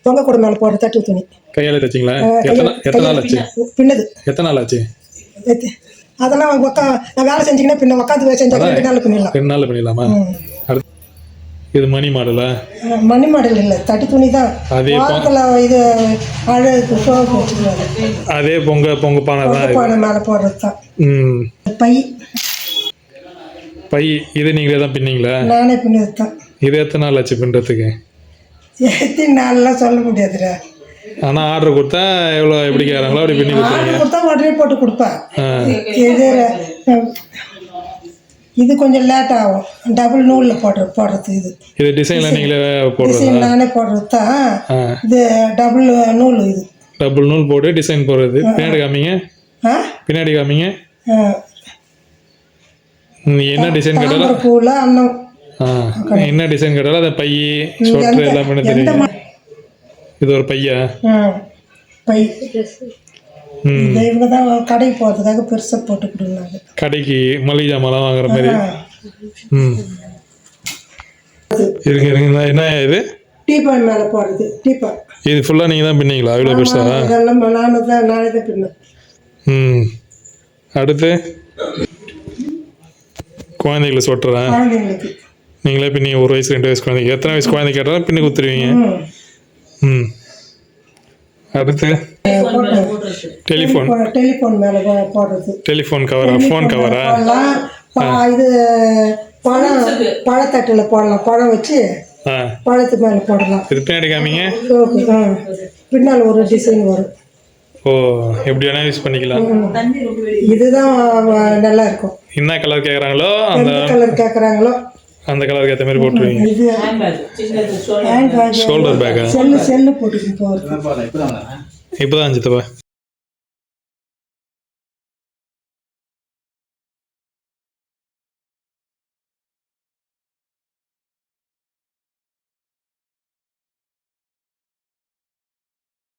தொங்க கூட மேலே போடுற தட்டு துணி. கையால தைச்சிங்களா? எத்தனை நாள் ஆச்சு? பின்னது எத்தனை நாள் ஆச்சு? அதெல்லாம் நான் வேலை செஞ்சிங்கன்னா பின்ன உட்காந்து செஞ்சாங்க 2 நாள் பண்ணிடலாம். 2 நாள் பண்ணிடலாமா? அடுத்து இது மணி மாடலா? மணி மாடல் இல்லை, தட்டு துணி தான். அதே இது அழகு சோப்பு வச்சுருவாங்க. அதே பொங்க பானை தான் மேலே போடுறது தான். பை இது நீங்களே தான் பின்னீங்களா? நானே பின்னது தான். இது எத்தனை நாள் ஆச்சு பின்னுறதுக்கு? எத்தனை நாள்லாம் சொல்ல முடியாதுடா. ஆனால் ஆர்டர் கொடுத்தா எப்படி கேட்குறாங்களோ அப்படி பின்னி கொடுத்துருங்க. கொடுத்தா உடனே போட்டு கொடுப்பேன். இது கொஞ்சம் லேட் ஆகும், டபுள் நூலில் போடுறது. இது டிசைனில் நீங்களே போடுறது? நானே போடுறது தான். இது டபுள் நூல். இது டபுள் நூல் போட்டு டிசைன் போடுறது. பின்னாடி காமிங்க. என்ன டிசைன் கேட்டாலும் பூவில் அன்னம் என்ன டிசைன் கேட்டாலும் அதை பை ஷோல்டர் எல்லாம் பண்ண தெரியும். இது ஒரு பையா? பை இவங்க தான் கடைக்கு போகிறதுக்காக பெருசாக போட்டு கொடுங்க. கடைக்கு மளிகை ஜாமான்லாம் வாங்குற மாதிரி. இருங்க என்ன இது? டீபாய் மேலே போடுறது. டீபாய் இது ஃபுல்லாக நீங்கள் தான் பின்னீங்களா? அவ்வளோ பெருசா? இதெல்லாம் நானே தான் பின்னேன். அடுத்து குழந்தைகளை சொல்கிறேன். நீங்களே பின்னி 1 வயசு 2 வயசு குழந்தைங்க எத்தனை வயசு குழந்தை கேட்டாலும் பின்னி கொடுத்துருவீங்க. அடுத்து டெலிஃபோன் மேலே போடுறது. டெலிஃபோன் கவரா? ஃபோன் கவரா? இது பழத்தட்டில் போடலாம். பழம் வச்சு பழத்து மேலே போடலாம். இது பின்னாடி காமிங்க. பின்னால் ஒரு டிசைன் வரும். எப்படி வேணா யூஸ் பண்ணிக்கலாம். இதுதான் நல்லா இருக்கும். என்ன கலர் கேட்குறாங்களோ அந்த கலருக்கு ஏற்ற மாதிரி போட்டுருவீங்க. ஷோல்டர் பேக்கா? செல்லு போட்டுக்கிட்டு போகிறது. இப்போதான் 5